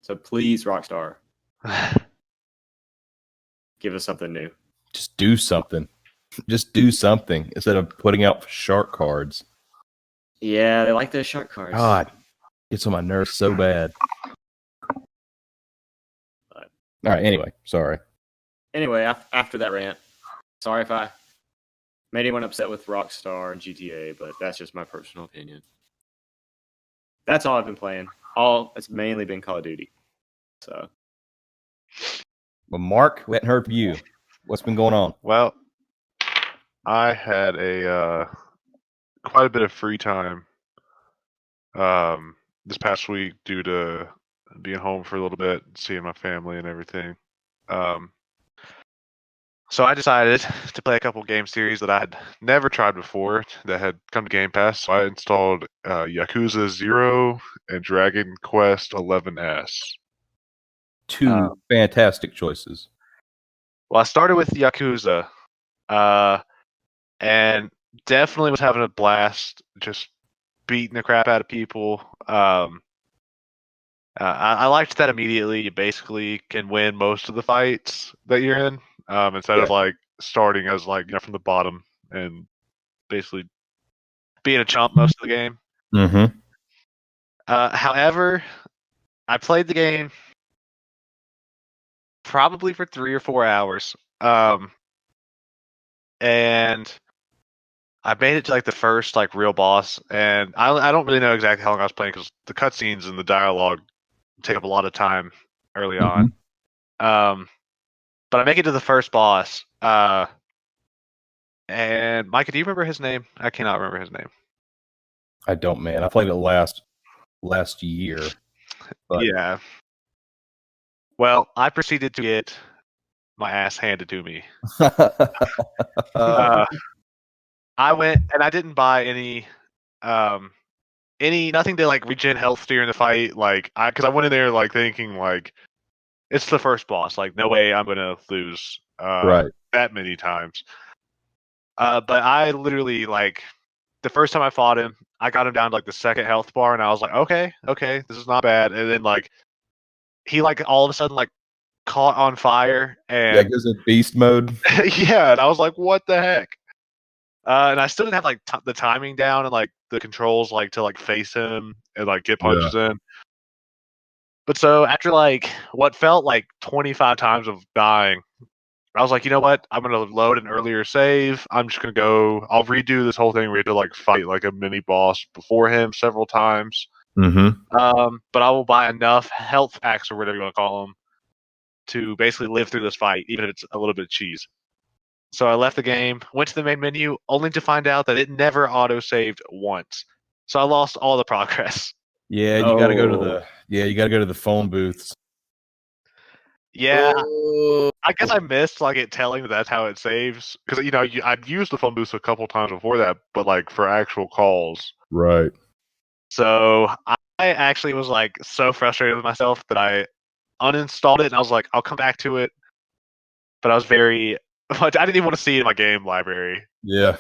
So please, Rockstar, give us something new. Just do something. Just do something instead of putting out shark cards. Yeah, they like those shark cards. God, gets on my nerves so bad. But, all right. Anyway, sorry. Anyway, after that rant, sorry if I made anyone upset with Rockstar and GTA, but that's just my personal opinion. That's all I've been playing. It's mainly been Call of Duty. So, well, Mark, we hadn't heard from you. What's been going on? Well, I had quite a bit of free time this past week due to being home for a little bit, seeing my family and everything. So I decided to play a couple game series that I had never tried before that had come to Game Pass. So I installed Yakuza 0 and Dragon Quest 11S. Two fantastic choices. Well, I started with Yakuza, and definitely was having a blast just beating the crap out of people. I liked that immediately. You basically can win most of the fights that you're in, instead of like starting as from the bottom and basically being a chump most of the game. Mm-hmm. However, I played the game probably for 3 or 4 hours, and I made it to the first real boss, and I don't really know exactly how long I was playing because the cutscenes and the dialogue take up a lot of time early on. But I make it to the first boss, and Micah, do you remember his name? I cannot remember his name. I don't, man. I played it last year. But... yeah. Well, I proceeded to get my ass handed to me. I went and I didn't buy any nothing to regen health during the fight, because I went in there thinking it's the first boss, no way I'm gonna lose right. that many times. But I literally the first time I fought him, I got him down to the second health bar, and I was like, okay, this is not bad. And then he all of a sudden caught on fire, and it goes in beast mode. yeah, and I was like, what the heck? And I still didn't have the timing down and the controls to face him and get punches in. But so after what felt like 25 times of dying, I was like, you know what? I'm gonna load an earlier save. I'm just gonna go. I'll redo this whole thing. We had to fight a mini boss before him several times. Mm-hmm. But I will buy enough health packs or whatever you want to call them to basically live through this fight, even if it's a little bit of cheese. So I left the game, went to the main menu, only to find out that it never auto-saved once. So I lost all the progress. Yeah, you got to go to the phone booths. Yeah, I guess I missed it telling that's how it saves, because I'd used the phone booths a couple times before that, but for actual calls. Right. So I actually was so frustrated with myself that I uninstalled it, and I was like, I'll come back to it. But I was very I didn't even want to see it in my game library. Yeah.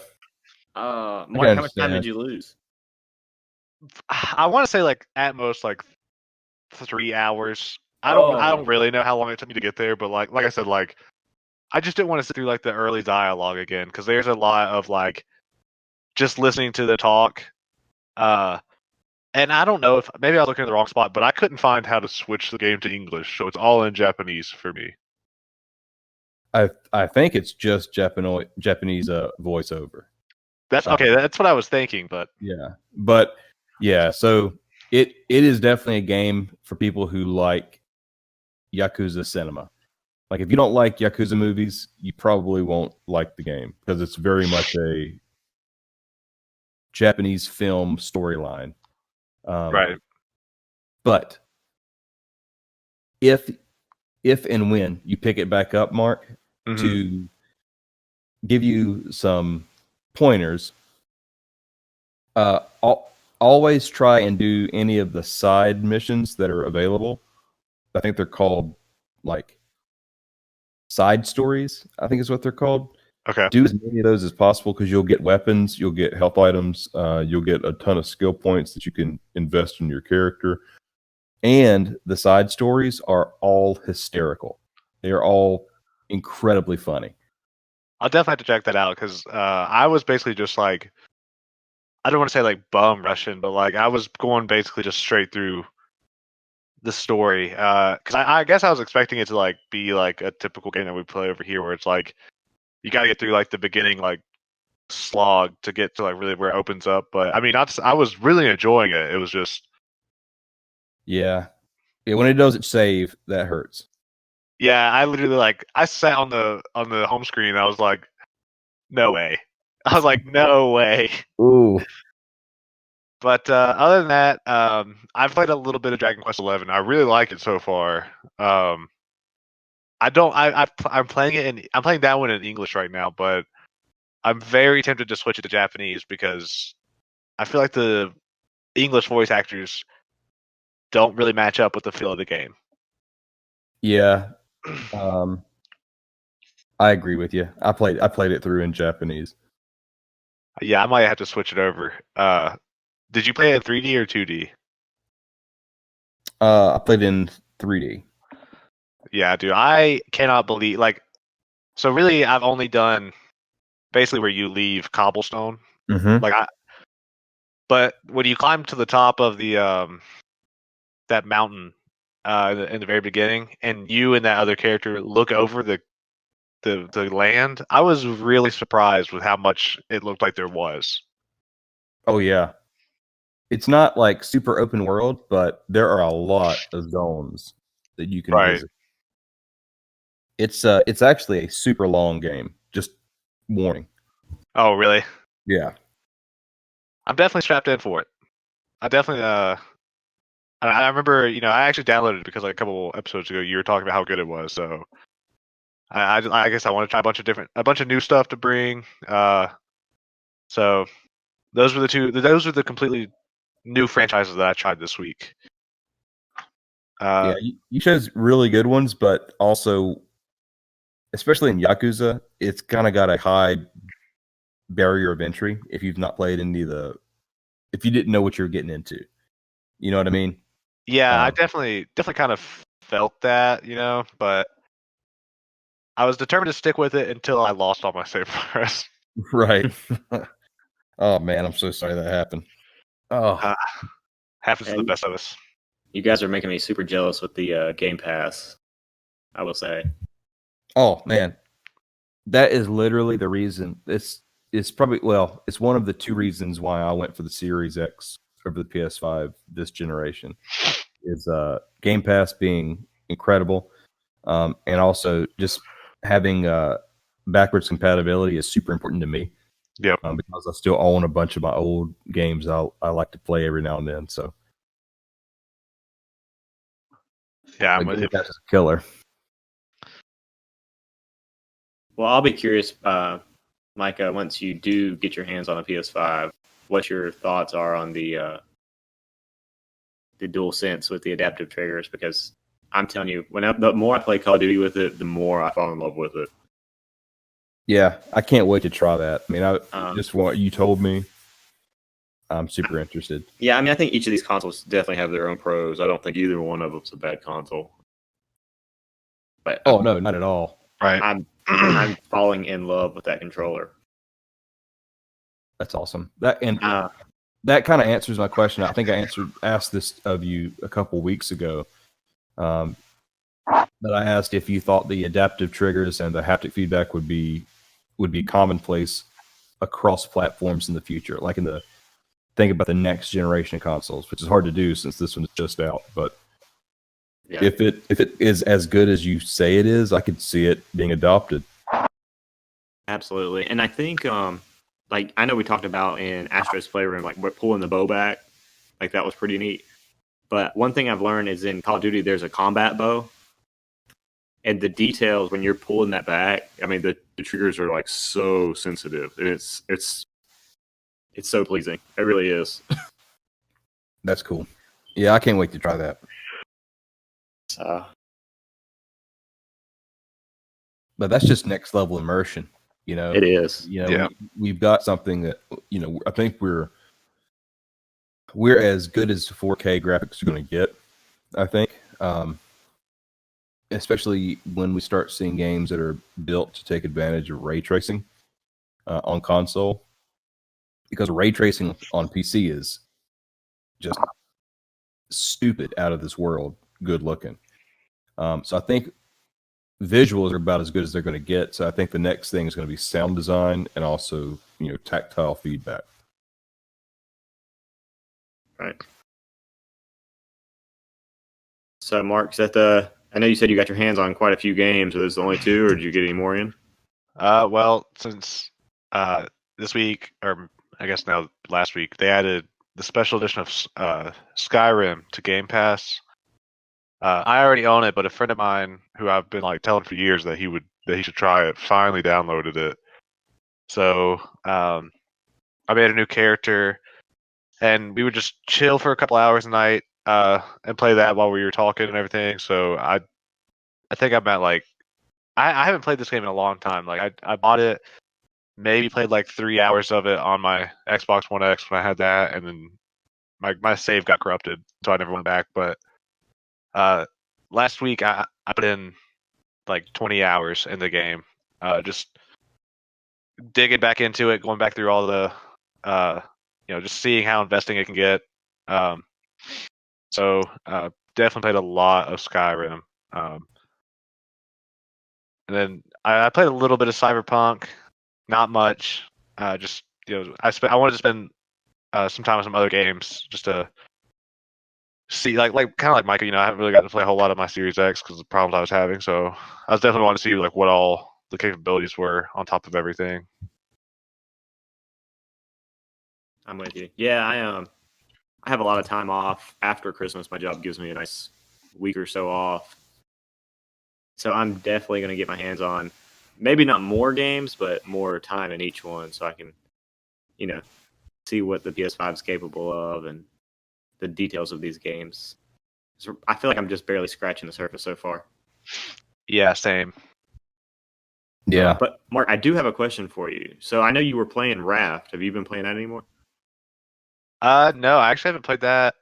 Mark, how much time did you lose? I want to say like at most like 3 hours. I don't really know how long it took me to get there, but like I said, like I just didn't want to sit through like the early dialogue again because there's a lot of like just listening to the talk. And I don't know if maybe I was looking at the wrong spot, but I couldn't find how to switch the game to English, so it's all in Japanese for me. I think it's just Japanese voiceover. That's okay. That's what I was thinking, but Yeah, but yeah, so it is definitely a game for people who like Yakuza cinema. Like if you don't like Yakuza movies, you probably won't like the game because it's very much a Japanese film storyline. right. But if and when you pick it back up, Mark, Mhm. to give you some pointers, always try and do any of the side missions that are available. I think they're called like side stories, I think is what they're called. Okay. Do as many of those as possible because you'll get weapons, you'll get health items, you'll get a ton of skill points that you can invest in your character. And the side stories are all hysterical. They are all incredibly funny. I'll definitely have to check that out because I was basically just like, I don't want to say like bum Russian, but like I was going basically just straight through the story. Because I guess I was expecting it to like be like a typical game that we play over here, where it's like you got to get through like the beginning like slog to get to like really where it opens up. But I mean, I was really enjoying it. It was just Yeah. When it doesn't save, that hurts. yeah, I literally like I sat on the home screen. And I was like, no way. I was like, no way. Ooh. But other than that, I've played a little bit of Dragon Quest XI. I really like it so far. I don't. I'm playing it in. I'm playing that one in English right now, but I'm very tempted to switch it to Japanese because I feel like the English voice actors don't really match up with the feel of the game. Yeah. I agree with you. I played it through in Japanese. Yeah, I might have to switch it over. Did you play it in 3D or 2D? I played in 3D. Yeah, dude, I cannot believe like. So really, I've only done basically where you leave cobblestone. Mm-hmm. Like but when you climb to the top of the that mountain in the very beginning, and you and that other character look over the land, I was really surprised with how much it looked like there was. Oh yeah. It's not like super open world, but there are a lot of zones that you can Right. visit. It's actually a super long game. Just warning. Oh, really? Yeah. I'm definitely strapped in for it. I definitely I remember, I actually downloaded it because like a couple episodes ago you were talking about how good it was. So I guess I want to try a bunch of new stuff to bring. So those were the completely new franchises that I tried this week. Yeah, you chose really good ones, but also, especially in Yakuza, it's kind of got a high barrier of entry if you've not played if you didn't know what you're getting into. You know what I mean? Yeah, I definitely kind of felt that, but I was determined to stick with it until I lost all my save files. Right. Oh man, I'm so sorry that happened. Oh, Happens to the best of us. You guys are making me super jealous with the Game Pass, I will say. oh man, that is literally the reason. It's probably it's one of the two reasons why I went for the Series X over the PS5 this generation. Is Game Pass being incredible, and also just having backwards compatibility is super important to me. Yep. Because I still own a bunch of my old games I like to play every now and then. So yeah, I'm with you. Game Pass is a killer. Well, I'll be curious, Micah, once you do get your hands on a PS5, what your thoughts are on the dual sense with the adaptive triggers, because I'm telling you, the more I play Call of Duty with it, the more I fall in love with it. Yeah, I can't wait to try that. I mean, just what you told me, I'm super interested. Yeah, I mean, I think each of these consoles definitely have their own pros. I don't think either one of them's a bad console. But Oh no, not at all. Right. I'm falling in love with that controller. That's awesome. That Uh, kind of answers my question. I think I asked this of you a couple weeks ago. But I asked if you thought the adaptive triggers and the haptic feedback would be commonplace across platforms in the future, like in the think about the next generation of consoles, which is hard to do since this one is just out. But yeah, if it is as good as you say it is, I could see it being adopted. absolutely. And I think, like I know we talked about in Astro's Playroom, like we're pulling the bow back, like that was pretty neat. But one thing I've learned is in Call of Duty, there's a combat bow, and the details when you're pulling that back, I mean, the triggers are like so sensitive, and it's so pleasing. It really is. That's cool. Yeah, I can't wait to try that. But that's just next level immersion. You know, It is. You know, Yeah. we've got something that I think we're as good as 4K graphics are going to get. I think, especially when we start seeing games that are built to take advantage of ray tracing on console, because ray tracing on PC is just stupid, out of this world, good looking. So I think visuals are about as good as they're going to get. So I think the next thing is going to be sound design and also tactile feedback. Right. So, Mark, is that I know you said you got your hands on quite a few games. Are those the only two, or did you get any more in? Well, since this week, or I guess now last week, they added the special edition of Skyrim to Game Pass. I already own it, but a friend of mine who I've been like telling for years that he should try it finally downloaded it. So I made a new character, and we would just chill for a couple hours a night and play that while we were talking and everything. So I think I'm at like I haven't played this game in a long time. Like I bought it, maybe played like 3 hours of it on my Xbox One X when I had that, and then my save got corrupted, so I never went back. But last week I put in like 20 hours in the game, just digging back into it, going back through all the just seeing how investing it can get. So definitely played a lot of Skyrim. And then I played a little bit of Cyberpunk, not much. Just I wanted to spend some time with some other games just to see like kind of like Micah. I haven't really got to play a whole lot of my Series X because of the problems I was having. So I was definitely wanting to see like what all the capabilities were on top of everything. I'm with you. Yeah, I have a lot of time off after Christmas. My job gives me a nice week or so off, so I'm definitely going to get my hands on maybe not more games, but more time in each one, so I can, see what the PS5 is capable of and the details of these games. So I feel like I'm just barely scratching the surface so far. Yeah, same. Yeah. But Mark, I do have a question for you. So I know you were playing Raft. Have you been playing that anymore? No, I actually haven't played that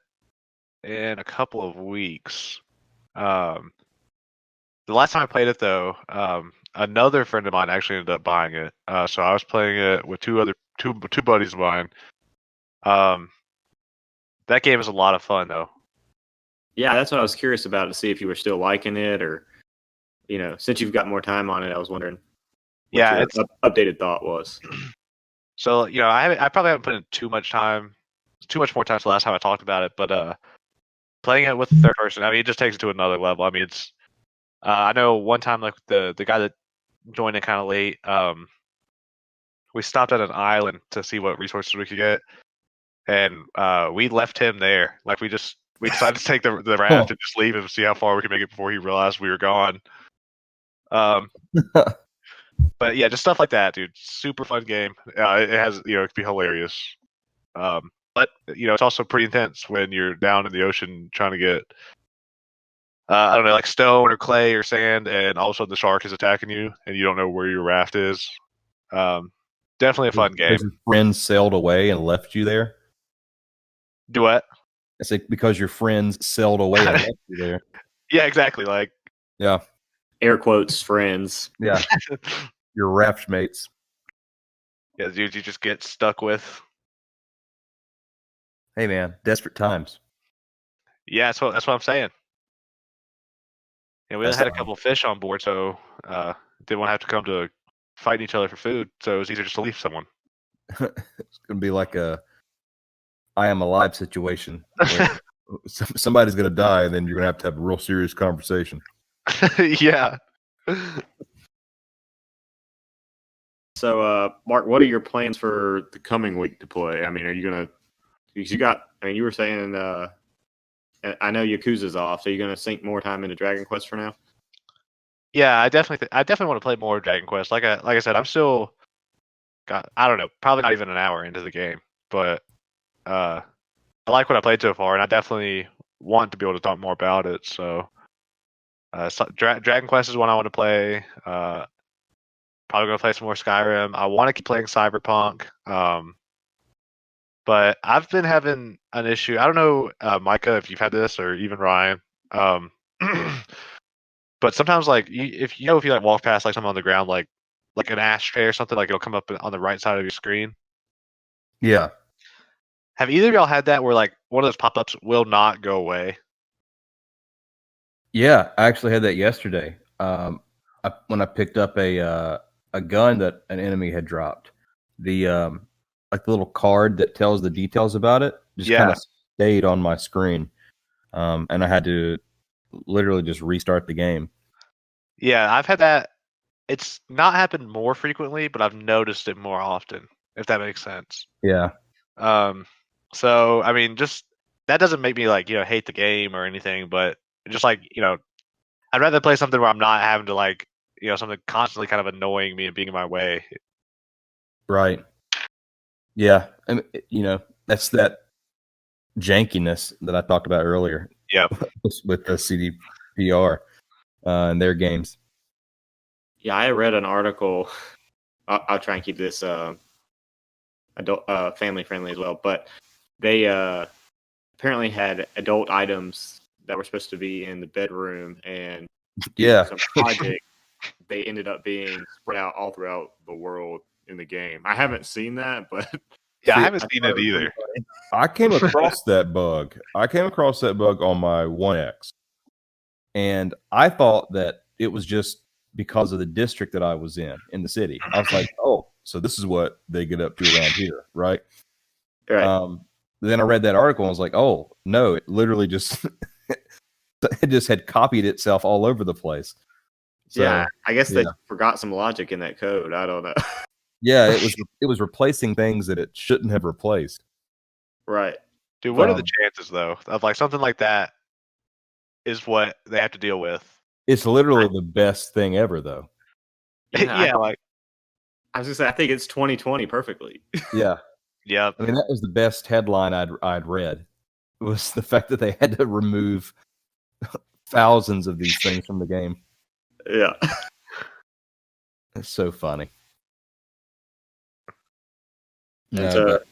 in a couple of weeks. The last time I played it though, another friend of mine actually ended up buying it. So I was playing it with two buddies of mine. That game is a lot of fun though. Yeah, that's what I was curious about, to see if you were still liking it, or since you've got more time on it, I was wondering what Yeah, your it's updated thought was. so I probably haven't put in too much more time since the last time I talked about it, but playing it with the third person, I mean, it just takes it to another level. I mean, it's I know one time like the guy that joined it kind of late, we stopped at an island to see what resources we could get, and we left him there. Like we decided to take the raft and just leave him, see how far we could make it before he realized we were gone. But yeah, just stuff like that, dude. Super fun game. It has it can be hilarious. But it's also pretty intense when you're down in the ocean trying to get I don't know, like stone or clay or sand, and all of a sudden the shark is attacking you, and you don't know where your raft is. Definitely a fun game. Because your friends sailed away and left you there. Do what? I say because your friends sailed away and left you there. Yeah, exactly. Like, Yeah, Air quotes friends. yeah, your raft mates. yeah, dudes you just get stuck with. Hey man, desperate times. Yeah, that's what I'm saying. And we only That's had a couple of fish on board, so didn't want to have to come to fighting each other for food. So it was easier just to leave someone. It's gonna be like a I am alive situation where somebody's gonna die, and then you're gonna have a real serious conversation. Yeah. So, Mark, what are your plans for the coming week to play? I mean, are you gonna? Because you got. I mean, you were saying. I know Yakuza's off, so you're gonna sink more time into Dragon Quest for now. Yeah, I definitely want to play more Dragon Quest. Like I said, I'm still got I don't know, probably not even an hour into the game, but I like what I played so far, and I definitely want to be able to talk more about it. So, Dragon Quest is one I want to play. Probably gonna play some more Skyrim. I want to keep playing Cyberpunk. But I've been having an issue. I don't know, Micah, if you've had this, or even Ryan. Um, but sometimes, like, if you like walk past like something on the ground, like an ashtray or something, like it'll come up on the right side of your screen. Yeah, Have either of y'all had that where like one of those pop-ups will not go away? yeah. I actually had that yesterday. When I picked up a gun that an enemy had dropped, the like the little card that tells the details about it just kind Yeah, of stayed on my screen, and I had to literally just restart the game. yeah, I've had that. It's not happened more frequently, but I've noticed it more often, if that makes sense. Yeah, Um, so I mean, just that doesn't make me like hate the game or anything, but just like I'd rather play something where I'm not having to like something constantly kind of annoying me and being in my way. right. Yeah, and that's that jankiness that I talked about earlier Yep. with the CDPR and their games. Yeah, I read an article. I'll try and keep this adult family friendly as well. But they apparently had adult items that were supposed to be in the bedroom, and due Yeah, to some project, they ended up being spread out all throughout the world in the game. I haven't seen that, but Yeah, I See, haven't seen it either. I came across that bug. I came across that bug on my 1X, and I thought that it was just because of the district that I was in the city. I was like, oh, so this is what they get up to around here, right? right. Then I read that article and was like, oh no, it literally just it just had copied itself all over the place. So, Yeah, I guess they yeah. forgot some logic in that code. I don't know. Yeah, it was replacing things that it shouldn't have replaced. Right. Dude, what are the Um, chances though of like something like that is what they have to deal with? It's literally the best thing ever, though. Yeah, Yeah, like I was gonna say I think it's 2020 perfectly. Yeah, yeah, I mean that was the best headline I'd read. Was the fact that they had to remove thousands of these things from the game. Yeah. It's so funny. And No, so but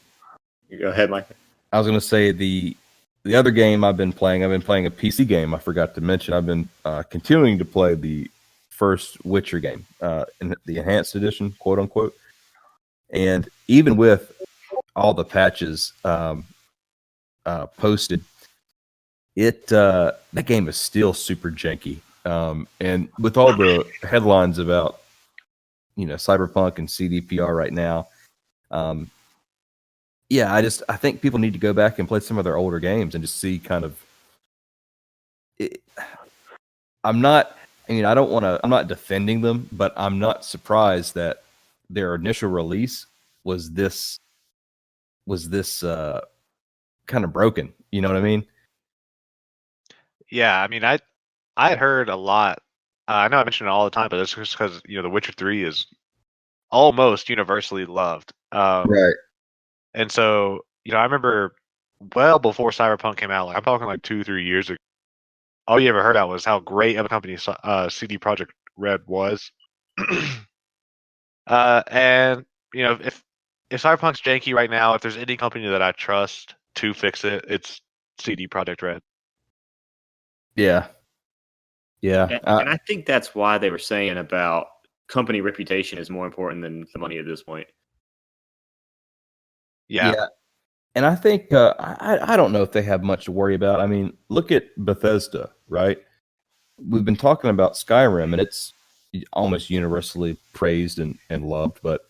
you go ahead, Mike. I was going to say the other game I've been playing a PC game. I forgot to mention. I've been continuing to play the first Witcher game in the enhanced edition, quote unquote. And even with all the patches posted, that game is still super janky. And with all the headlines about Cyberpunk and CDPR right now, yeah, I think people need to go back and play some of their older games and just see kind of. It, I'm not. I mean, I don't want to. I'm not defending them, but I'm not surprised that their initial release was this kind of broken. You know what I mean? yeah. I mean, I had heard a lot. I know I mention it all the time, but it's just because The Witcher 3 is almost universally loved. Right. And so I remember well before Cyberpunk came out, like I'm talking like 2-3 years ago. All you ever heard about was how great of a company CD Projekt Red was. And if Cyberpunk's janky right now, if there's any company that I trust to fix it, it's CD Projekt Red. Yeah. Yeah. And I think that's why they were saying about company reputation is more important than the money at this point. Yeah. And I think I don't know if they have much to worry about. I mean, look at Bethesda, right? We've been talking about Skyrim, and it's almost universally praised and loved. But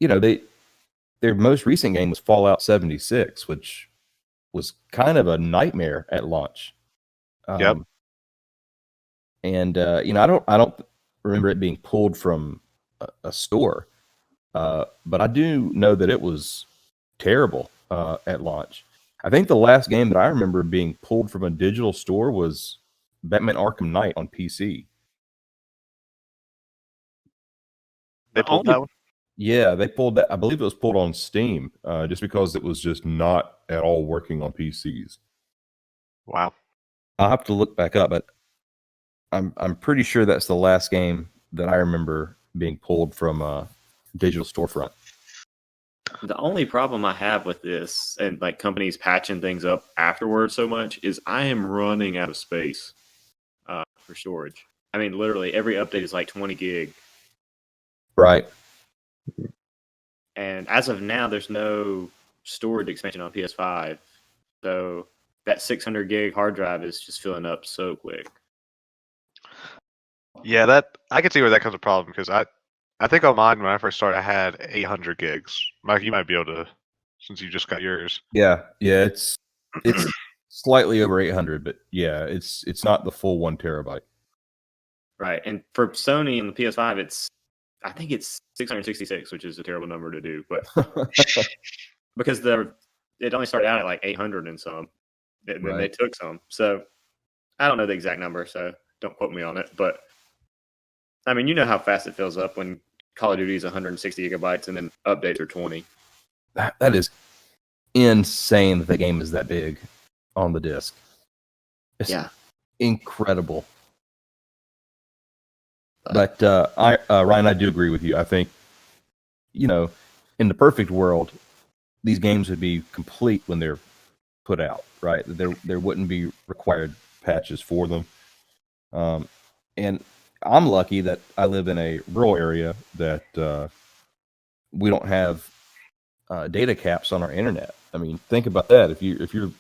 you know, their most recent game was Fallout 76, which was kind of a nightmare at launch. Yep. And you know, I don't remember it being pulled from a store, but I do know that it was terrible at launch. I think the last game that I remember being pulled from a digital store was Batman Arkham Knight on PC. They pulled that one? Yeah, they pulled that. I believe it was pulled on Steam, just because it was just not at all working on PCs. Wow. I'll have to look back up, but I'm pretty sure that's the last game that I remember being pulled from a digital storefront. The only problem I have with this and like companies patching things up afterwards so much is I am running out of space for storage. I mean, literally every update is like 20 gig. Right. And as of now, there's no storage expansion on PS5. So that 600 gig hard drive is just filling up so quick. Yeah, that I can see where that comes a problem because I think on mine when I first started I had 800 gigs. Mike, you might be able to since you just got yours. Yeah, it's slightly over 800, but yeah, it's not the full 1 terabyte. Right. And for Sony and the PS5, I think it's 666, which is a terrible number to do, but because it only started out at like 800 and some, and then they Right. took some. So I don't know the exact number, so don't quote me on it. But I mean, you know how fast it fills up when Call of Duty is 160 gigabytes and then updates are 20. That is insane that the game is that big on the disc. It's incredible. But Ryan, I do agree with you. I think, you know, in the perfect world, these games would be complete when they're put out, right? There wouldn't be required patches for them. And I'm lucky that I live in a rural area that we don't have data caps on our internet. I mean, think about that. If your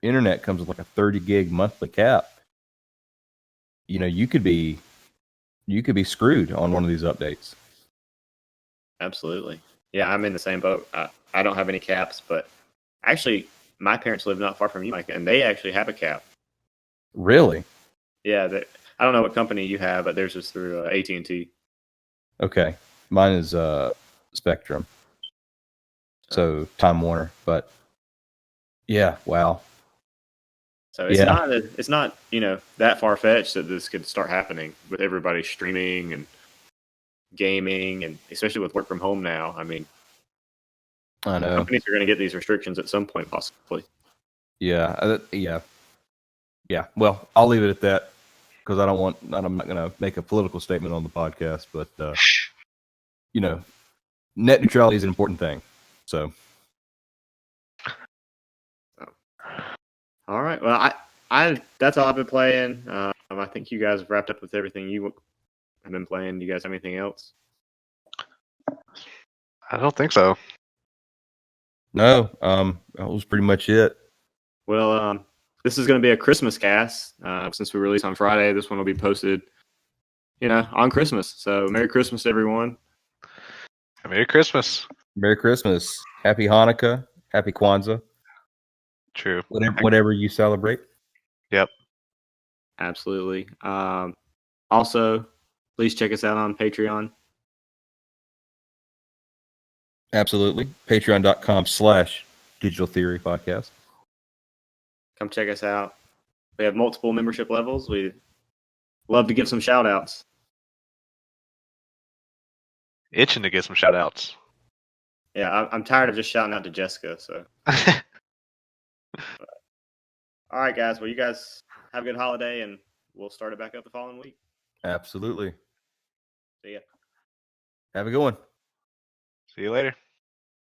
internet comes with like a 30 gig monthly cap, you know, you could be screwed on one of these updates. Absolutely. Yeah, I'm in the same boat. I don't have any caps, but actually, my parents live not far from you, Micah, and they actually have a cap. Really? Yeah, I don't know what company you have, but theirs is through AT&T. Okay, mine is Spectrum, so Time Warner. But yeah, wow. So it's not that far fetched that this could start happening with everybody streaming and gaming, and especially with work from home now. I mean, I know. companies are going to get these restrictions at some point, possibly. Yeah, yeah. Well, I'll leave it at that because I'm not going to make a political statement on the podcast. But you know, net neutrality is an important thing. So. All right. Well, I that's all I've been playing. I think you guys have wrapped up with everything you have been playing. Do you guys have anything else? I don't think so. No, that was pretty much it. Well, this is going to be a Christmas cast. Since we release on Friday, this one will be posted, on Christmas. So Merry Christmas, everyone. Merry Christmas. Merry Christmas. Happy Hanukkah. Happy Kwanzaa. True. Whatever you celebrate. Yep. Absolutely. Also, please check us out on Patreon. Absolutely. Patreon.com/Digital Theory Podcast. Come check us out. We have multiple membership levels. We love to give some shout outs. Itching to get some shout outs. Yeah, I'm tired of just shouting out to Jessica. So, all right, guys. Well, you guys have a good holiday, and we'll start it back up the following week. Absolutely. See ya. Have a good one. See you later.